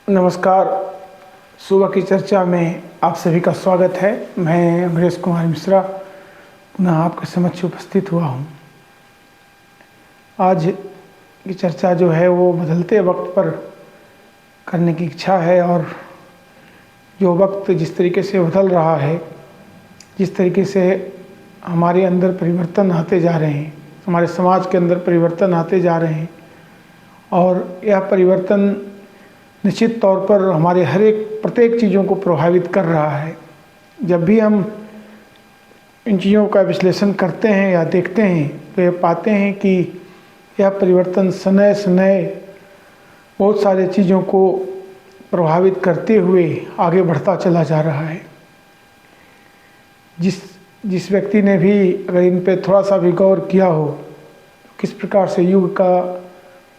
नमस्कार। सुबह की चर्चा में आप सभी का स्वागत है। मैं अमरेश कुमार मिश्रा पुनः आपके समक्ष उपस्थित हुआ हूँ। आज की चर्चा जो है वो बदलते वक्त पर करने की इच्छा है, और जो वक्त जिस तरीके से बदल रहा है, जिस तरीके से हमारे अंदर परिवर्तन आते जा रहे हैं, हमारे समाज के अंदर परिवर्तन आते जा रहे हैं, और यह परिवर्तन निश्चित तौर पर हमारे हर एक प्रत्येक चीज़ों को प्रभावित कर रहा है। जब भी हम इन चीज़ों का विश्लेषण करते हैं या देखते हैं तो ये पाते हैं कि यह परिवर्तन समय समय बहुत सारे चीज़ों को प्रभावित करते हुए आगे बढ़ता चला जा रहा है। जिस व्यक्ति ने भी अगर इन पे थोड़ा सा भी गौर किया हो, किस प्रकार से युग का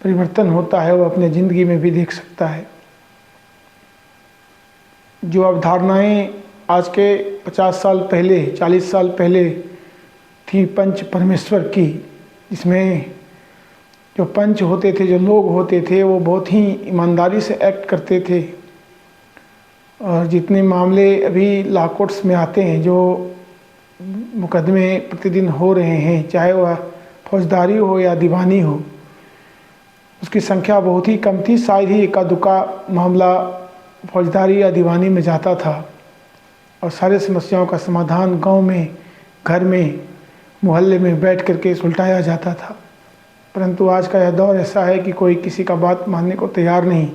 परिवर्तन होता है, वो अपने ज़िंदगी में भी देख सकता है। जो अवधारणाएं आज के 50 साल पहले, 40 साल पहले थी पंच परमेश्वर की, जिसमें जो पंच होते थे, जो लोग होते थे, वो बहुत ही ईमानदारी से एक्ट करते थे। और जितने मामले अभी लॉ कोर्ट्स में आते हैं, जो मुकदमे प्रतिदिन हो रहे हैं, चाहे वह फौजदारी हो या दीवानी हो, उसकी संख्या बहुत ही कम थी। शायद ही एका दुक्का मामला फौजदारी या दीवानी में जाता था, और सारे समस्याओं का समाधान गांव में, घर में, मोहल्ले में बैठ करके सुलझाया जाता था। परंतु आज का यह दौर ऐसा है कि कोई किसी का बात मानने को तैयार नहीं।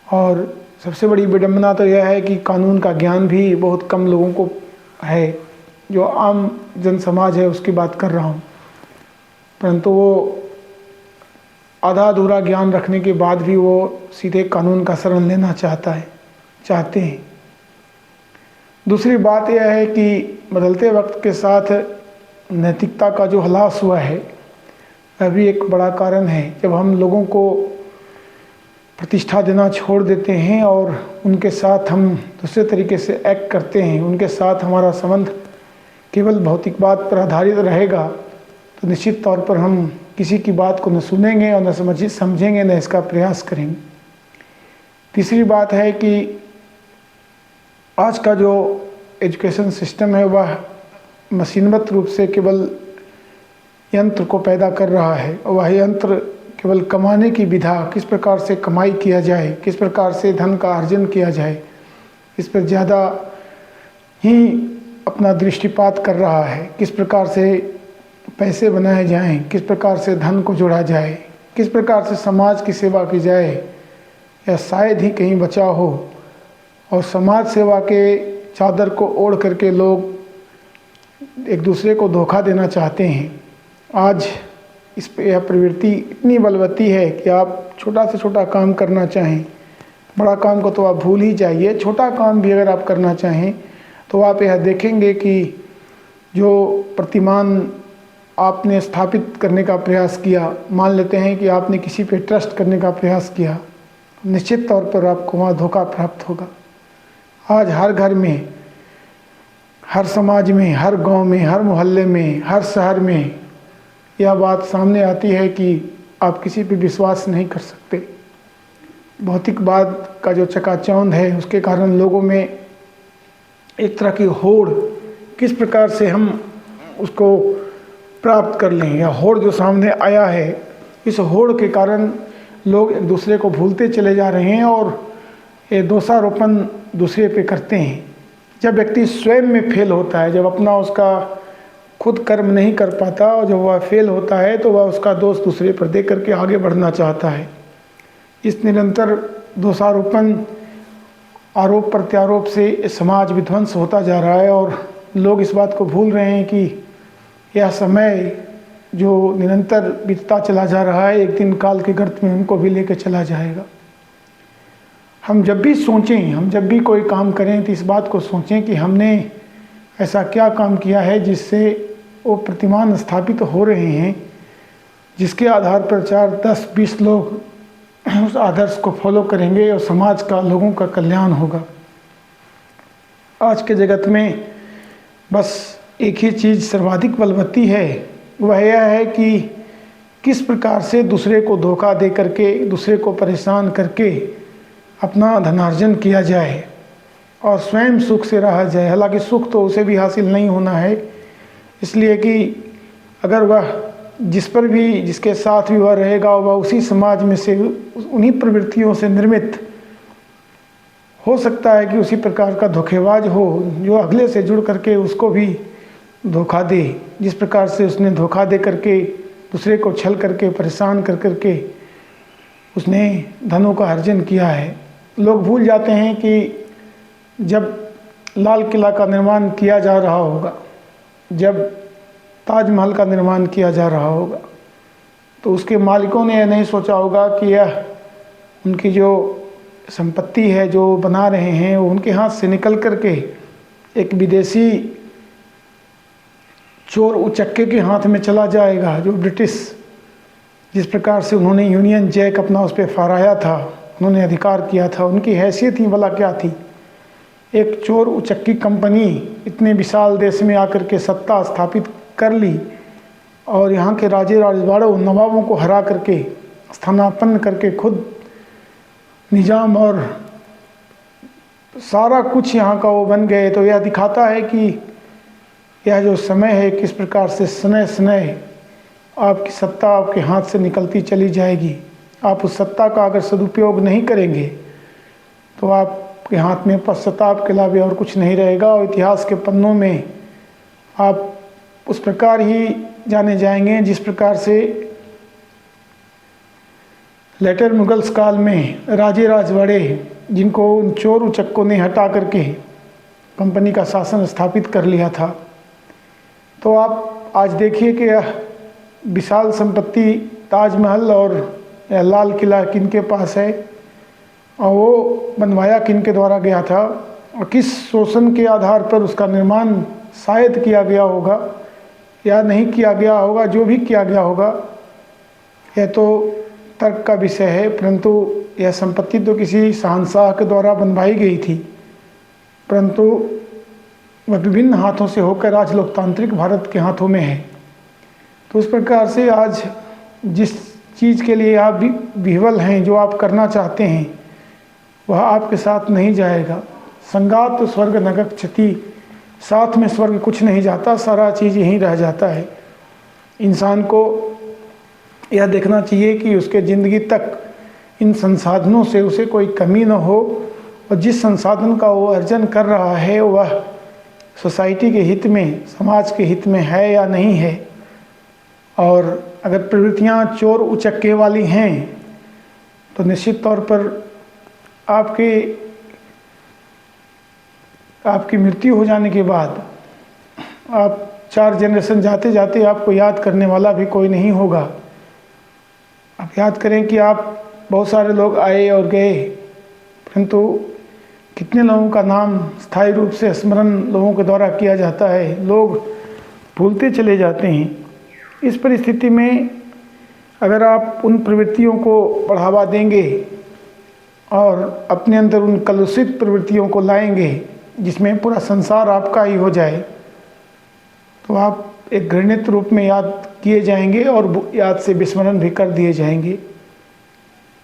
और सबसे बड़ी विडंबना तो यह है कि कानून का ज्ञान भी बहुत कम लोगों को है। जो आम जन समाज है उसकी बात कर रहा हूँ, परंतु वो आधा अधूरा ज्ञान रखने के बाद भी वो सीधे कानून का शरण लेना चाहते हैं। दूसरी बात यह है कि बदलते वक्त के साथ नैतिकता का जो ह्रास हुआ है, वह भी एक बड़ा कारण है। जब हम लोगों को प्रतिष्ठा देना छोड़ देते हैं और उनके साथ हम दूसरे तरीके से एक्ट करते हैं, उनके साथ हमारा संबंध केवल भौतिक बात पर आधारित रहेगा, तो निश्चित तौर पर हम किसी की बात को न सुनेंगे और न समझेंगे, न इसका प्रयास करेंगे। तीसरी बात है कि आज का जो एजुकेशन सिस्टम है वह मशीनबद्ध रूप से केवल यंत्र को पैदा कर रहा है, और वह यंत्र केवल कमाने की विधा, किस प्रकार से कमाई किया जाए, किस प्रकार से धन का अर्जन किया जाए, इस पर ज़्यादा ही अपना दृष्टिपात कर रहा है। किस प्रकार से पैसे बनाए जाएं, किस प्रकार से धन को जोड़ा जाए, किस प्रकार से समाज की सेवा की जाए, या शायद ही कहीं बचा हो। और समाज सेवा के चादर को ओढ़ करके लोग एक दूसरे को धोखा देना चाहते हैं। आज इस पे यह प्रवृत्ति इतनी बलवती है कि आप छोटा से छोटा काम करना चाहें, बड़ा काम को तो आप भूल ही जाइए, छोटा काम भी अगर आप करना चाहें तो आप यह देखेंगे कि जो प्रतिमान आपने स्थापित करने का प्रयास किया, मान लेते हैं कि आपने किसी पे ट्रस्ट करने का प्रयास किया, निश्चित तौर पर आपको वहाँ धोखा प्राप्त होगा। आज हर घर में, हर समाज में, हर गांव में, हर मोहल्ले में, हर शहर में यह बात सामने आती है कि आप किसी पे विश्वास नहीं कर सकते। भौतिकवाद का जो चकाचौंध है उसके कारण लोगों में एक तरह की होड़, किस प्रकार से हम उसको प्राप्त कर लें, या होड़ जो सामने आया है, इस होड़ के कारण लोग एक दूसरे को भूलते चले जा रहे हैं और ये दोषारोपण दूसरे पे करते हैं। जब व्यक्ति स्वयं में फेल होता है, जब अपना उसका खुद कर्म नहीं कर पाता और जब वह फेल होता है, तो वह उसका दोष दूसरे पर दे करके आगे बढ़ना चाहता है। इस निरंतर दोषारोपण, आरोप प्रत्यारोप से समाज विध्वंस होता जा रहा है, और लोग इस बात को भूल रहे हैं कि यह समय जो निरंतर बीतता चला जा रहा है, एक दिन काल के गर्त में उनको भी लेकर चला जाएगा। हम जब भी सोचें, हम जब भी कोई काम करें, तो इस बात को सोचें कि हमने ऐसा क्या काम किया है जिससे वो प्रतिमान स्थापित हो रहे हैं, जिसके आधार पर 4, 10, 20 लोग उस आदर्श को फॉलो करेंगे और समाज का, लोगों का कल्याण होगा। आज के जगत में बस एक ही चीज़ सर्वाधिक बलवती है, वह यह है कि किस प्रकार से दूसरे को धोखा दे करके, दूसरे को परेशान करके अपना धनार्जन किया जाए और स्वयं सुख से रहा जाए। हालांकि सुख तो उसे भी हासिल नहीं होना है, इसलिए कि अगर वह जिस पर भी जिसके साथ भी वह रहेगा वह उसी समाज में से उन्हीं प्रवृत्तियों से निर्मित हो सकता है कि उसी प्रकार का धोखेबाज हो जो अगले से जुड़ करके उसको भी धोखा दे। जिस प्रकार से उसने धोखा दे करके दूसरे को छल करके परेशान कर करके उसने धनों का अर्जन किया है। लोग भूल जाते हैं कि जब लाल किला का निर्माण किया जा रहा होगा, जब ताजमहल का निर्माण किया जा रहा होगा, तो उसके मालिकों ने यह नहीं सोचा होगा कि यह उनकी जो संपत्ति है जो बना रहे हैं वो उनके हाथ से निकल करके एक विदेशी चोर उचक्के के हाथ में चला जाएगा। जो ब्रिटिश जिस प्रकार से उन्होंने यूनियन जैक अपना उस पर फहराया था, उन्होंने अधिकार किया था, उनकी हैसियत ही भला क्या थी। एक चोर उचक्की कंपनी इतने विशाल देश में आकर के सत्ता स्थापित कर ली और यहाँ के राजे राजवाड़ों नवाबों को हरा करके स्थानापन्न करके खुद निजाम और सारा कुछ यहाँ का वो बन गए। तो यह दिखाता है कि यह जो समय है किस प्रकार से स्नेह स्नेह आपकी सत्ता आपके हाथ से निकलती चली जाएगी। आप उस सत्ता का अगर सदुपयोग नहीं करेंगे तो आपके हाथ में पश्चाताप के अलावा और कुछ नहीं रहेगा और इतिहास के पन्नों में आप उस प्रकार ही जाने जाएंगे जिस प्रकार से लेटर मुगल्स काल में राजे राजवाड़े जिनको उन चोर उचक्कों ने हटा करके कंपनी का शासन स्थापित कर लिया था। तो आप आज देखिए कि यह विशाल संपत्ति ताजमहल और लाल किला किन के पास है और वो बनवाया किन के द्वारा गया था और किस शोषण के आधार पर उसका निर्माण शायद किया गया होगा या नहीं किया गया होगा। जो भी किया गया होगा यह तो तर्क का विषय है, परंतु यह संपत्ति तो किसी शहंशाह के द्वारा बनवाई गई थी, परंतु वह विभिन्न हाथों से होकर आज लोकतांत्रिक भारत के हाथों में है। तो उस प्रकार से आज जिस चीज़ के लिए आप भी विह्वल हैं, जो आप करना चाहते हैं, वह आपके साथ नहीं जाएगा। संगात स्वर्ग न गच्छति, साथ में स्वर्ग कुछ नहीं जाता, सारा चीज़ यहीं रह जाता है। इंसान को यह देखना चाहिए कि उसके ज़िंदगी तक इन संसाधनों से उसे कोई कमी न हो और जिस संसाधन का वो अर्जन कर रहा है वह सोसाइटी के हित में, समाज के हित में है या नहीं है। और अगर प्रवृत्तियाँ चोर उचक्के वाली हैं तो निश्चित तौर पर आपकी मृत्यु हो जाने के बाद आप 4 जनरेशन जाते जाते आपको याद करने वाला भी कोई नहीं होगा। आप याद करें कि आप बहुत सारे लोग आए और गए, परंतु कितने लोगों का नाम स्थायी रूप से स्मरण लोगों के द्वारा किया जाता है, लोग भूलते चले जाते हैं। इस परिस्थिति में अगर आप उन प्रवृत्तियों को बढ़ावा देंगे और अपने अंदर उन कलुषित प्रवृत्तियों को लाएंगे जिसमें पूरा संसार आपका ही हो जाए, तो आप एक घृणित रूप में याद किए जाएंगे और याद से विस्मरण भी कर दिए जाएंगे।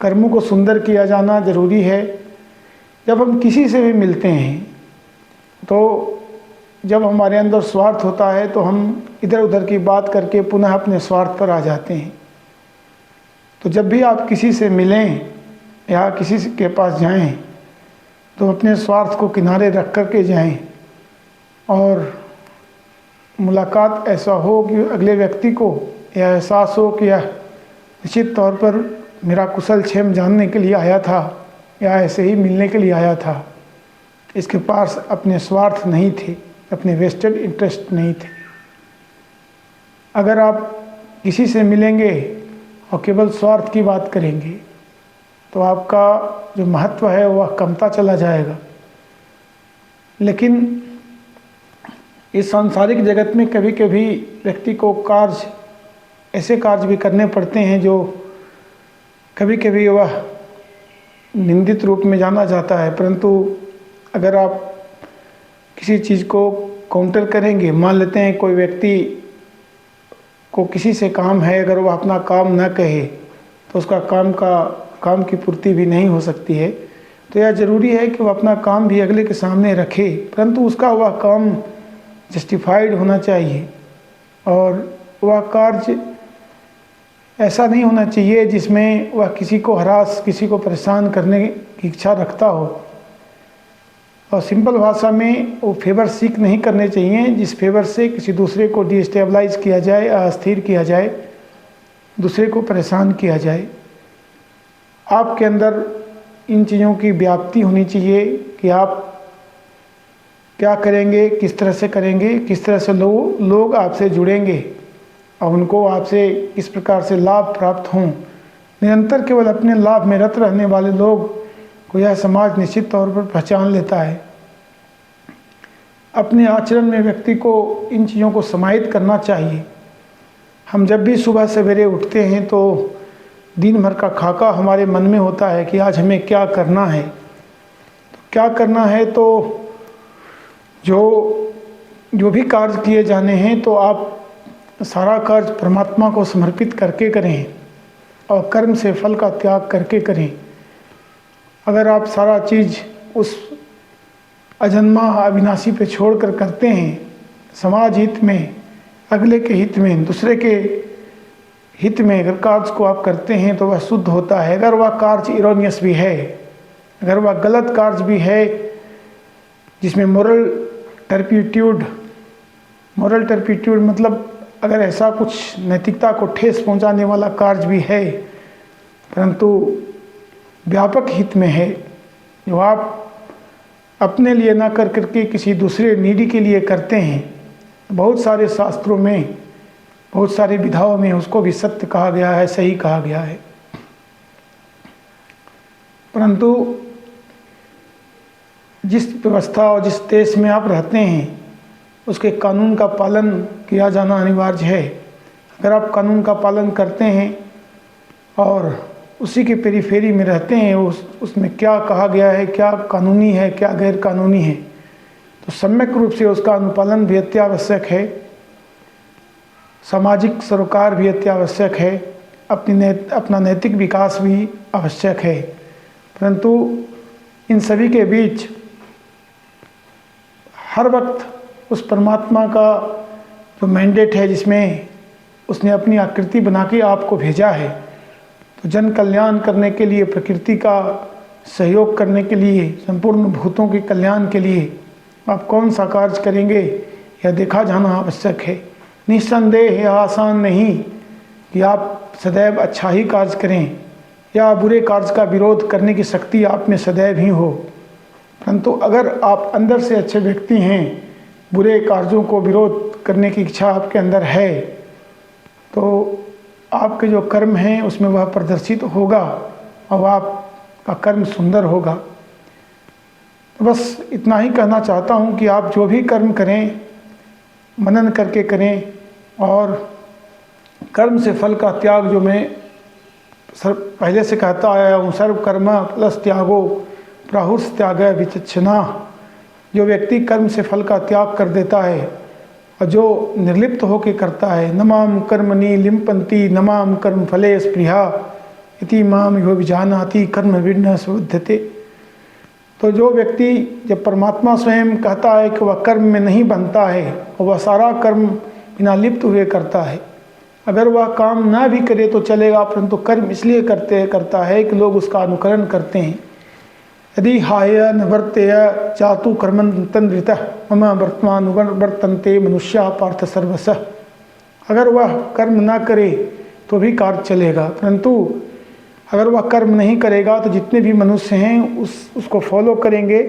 कर्मों को सुंदर किया जाना जरूरी है। जब हम किसी से भी मिलते हैं तो जब हमारे अंदर स्वार्थ होता है तो हम इधर उधर की बात करके पुनः अपने स्वार्थ पर आ जाते हैं। तो जब भी आप किसी से मिलें या किसी के पास जाएं तो अपने स्वार्थ को किनारे रख कर के जाएं और मुलाकात ऐसा हो कि अगले व्यक्ति को यह एहसास हो कि यह निश्चित तौर पर मेरा कुशल क्षेम जानने के लिए आया था या ऐसे ही मिलने के लिए आया था। इसके पास अपने स्वार्थ नहीं थे, अपने वेस्टेड इंटरेस्ट नहीं थे। अगर आप किसी से मिलेंगे और केवल स्वार्थ की बात करेंगे तो आपका जो महत्व है वह कमता चला जाएगा। लेकिन इस सांसारिक जगत में कभी कभी व्यक्ति को ऐसे कार्य भी करने पड़ते हैं जो कभी कभी वह निंदित रूप में जाना जाता है, परंतु अगर आप किसी चीज़ को काउंटर करेंगे, मान लेते हैं कोई व्यक्ति को किसी से काम है, अगर वह अपना काम न कहे तो उसका काम की पूर्ति भी नहीं हो सकती है। तो यह ज़रूरी है कि वह अपना काम भी अगले के सामने रखे, परंतु उसका वह काम जस्टिफाइड होना चाहिए और वह कार्य ऐसा नहीं होना चाहिए जिसमें वह किसी को हरास, किसी को परेशान करने की इच्छा रखता हो। और सिंपल भाषा में वो फेवर सीख नहीं करने चाहिए जिस फेवर से किसी दूसरे को डिस्टेबलाइज किया जाए, अस्थिर किया जाए, दूसरे को परेशान किया जाए। आपके अंदर इन चीज़ों की व्याप्ति होनी चाहिए कि आप क्या करेंगे, किस तरह से करेंगे, किस तरह से लोग आपसे जुड़ेंगे और उनको आपसे किस प्रकार से लाभ प्राप्त हों। निरंतर केवल अपने लाभ में रत रहने वाले लोग को यह समाज निश्चित तौर पर पहचान लेता है। अपने आचरण में व्यक्ति को इन चीज़ों को समाहित करना चाहिए। हम जब भी सुबह सवेरे उठते हैं तो दिन भर का खाका हमारे मन में होता है कि आज हमें क्या करना है। तो क्या करना है, तो जो भी कार्य किए जाने हैं तो आप सारा कार्य परमात्मा को समर्पित करके करें और कर्म से फल का त्याग करके करें। अगर आप सारा चीज़ उस अजन्मा अविनाशी पे छोड़कर करते हैं, समाज हित में, अगले के हित में, दूसरे के हित में अगर कार्य को आप करते हैं तो वह शुद्ध होता है। अगर वह कार्य इरोनियस भी है, अगर वह गलत कार्य भी है जिसमें मोरल टर्पिट्यूड मतलब अगर ऐसा कुछ नैतिकता को ठेस पहुंचाने वाला कार्य भी है परंतु व्यापक हित में है, जो आप अपने लिए ना कर करके किसी दूसरे नीडी के लिए करते हैं, बहुत सारे शास्त्रों में, बहुत सारी विधाओं में उसको भी सत्य कहा गया है, सही कहा गया है। परंतु जिस व्यवस्था और जिस देश में आप रहते हैं उसके कानून का पालन किया जाना अनिवार्य है। अगर आप कानून का पालन करते हैं और उसी के पेरीफेरी में रहते हैं, उसमें क्या कहा गया है, क्या कानूनी है, क्या गैर कानूनी है, तो सम्यक रूप से उसका अनुपालन भी अत्यावश्यक है। सामाजिक सरोकार भी अत्यावश्यक है, अपना नैतिक विकास भी आवश्यक है। परंतु इन सभी के बीच हर वक्त उस परमात्मा का जो मैंडेट है जिसमें उसने अपनी आकृति बना के आपको भेजा है, तो जन कल्याण करने के लिए, प्रकृति का सहयोग करने के लिए, संपूर्ण भूतों के कल्याण के लिए आप कौन सा कार्य करेंगे यह देखा जाना आवश्यक है। निस्संदेह यह आसान नहीं कि आप सदैव अच्छा ही कार्य करें या बुरे कार्य का विरोध करने की शक्ति आप में सदैव ही हो। परंतु अगर आप अंदर से अच्छे व्यक्ति हैं, बुरे कार्यों को विरोध करने की इच्छा आपके अंदर है, तो आपके जो कर्म हैं उसमें वह प्रदर्शित होगा और आपका कर्म सुंदर होगा। तो बस इतना ही कहना चाहता हूँ कि आप जो भी कर्म करें मनन करके करें और कर्म से फल का त्याग, जो मैं पहले से कहता आया हूँ, सर्व कर्म प्लस त्यागो प्राहुष त्याग विचक्षणा। जो व्यक्ति कर्म से फल का त्याग कर देता है और जो निर्लिप्त होकर करता है, नमाम कर्मणि लिम्पन्ति नमाम कर्म फले स्पृहा इति माम यो विजानाति कर्म विघ्न सुबुध्यते। तो जो व्यक्ति जब परमात्मा स्वयं कहता है कि वह कर्म में नहीं बनता है और वह सारा कर्म बिना लिप्त हुए करता है, अगर वह काम ना भी करे तो चलेगा, परंतु कर्म इसलिए करता है कि लोग उसका अनुकरण करते हैं। यदि हाय निवर्तेय चातु कर्मन तंद्रितः मम वर्तमान वर्तन्ते मनुष्य पार्थ सर्वसः। अगर वह कर्म ना करे तो भी कार्य चलेगा, परंतु अगर वह कर्म नहीं करेगा तो जितने भी मनुष्य हैं उसको फॉलो करेंगे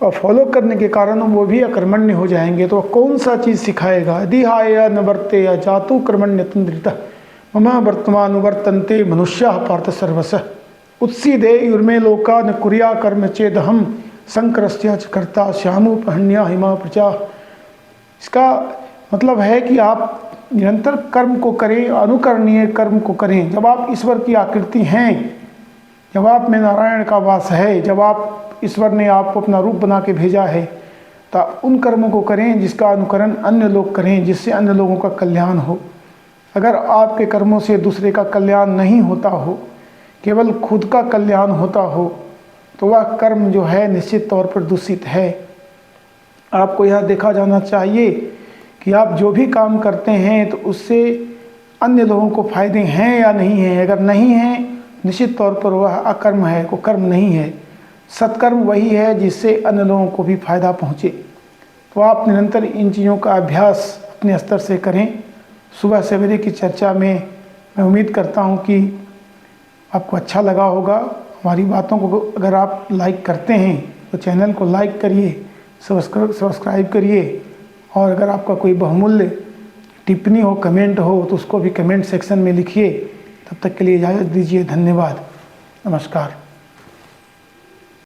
और फॉलो करने के कारण वो भी अकर्मण्य हो जाएंगे। तो वह कौन सा चीज़ सिखाएगा? यदि हाय निवर्तेय चातु कर्मण्य तंद्रितः मम वर्तमान वर्तन्ते मनुष्य पार्थ सर्वसः उत्सीदे युर्मे लोका न कुर्या कर्म चेदहम संकरस्य कर्ता श्यामोपहन्या हिमा प्रजा। इसका मतलब है कि आप निरंतर कर्म को करें, अनुकरणीय कर्म को करें। जब आप ईश्वर की आकृति हैं, जब आप में नारायण का वास है, जब आप ईश्वर ने आपको अपना रूप बना के भेजा है, तो उन कर्मों को करें जिसका अनुकरण अन्य लोग करें, जिससे अन्य लोगों का कल्याण हो। अगर आपके कर्मों से दूसरे का कल्याण नहीं होता हो, केवल खुद का कल्याण होता हो, तो वह कर्म जो है निश्चित तौर पर दूषित है। आपको यह देखा जाना चाहिए कि आप जो भी काम करते हैं तो उससे अन्य लोगों को फायदे हैं या नहीं हैं। अगर नहीं है, निश्चित तौर पर वह अकर्म है, वो कर्म नहीं है। सत्कर्म वही है जिससे अन्य लोगों को भी फायदा पहुँचे। तो आप निरंतर इन चीज़ों का अभ्यास अपने स्तर से करें। सुबह सवेरे की चर्चा में मैं उम्मीद करता हूँ कि आपको अच्छा लगा होगा। हमारी बातों को अगर आप लाइक करते हैं तो चैनल को लाइक करिए, सब्सक्राइब करिए, और अगर आपका कोई बहुमूल्य टिप्पणी हो, कमेंट हो, तो उसको भी कमेंट सेक्शन में लिखिए। तब तक के लिए इजाज़त दीजिए। धन्यवाद। नमस्कार।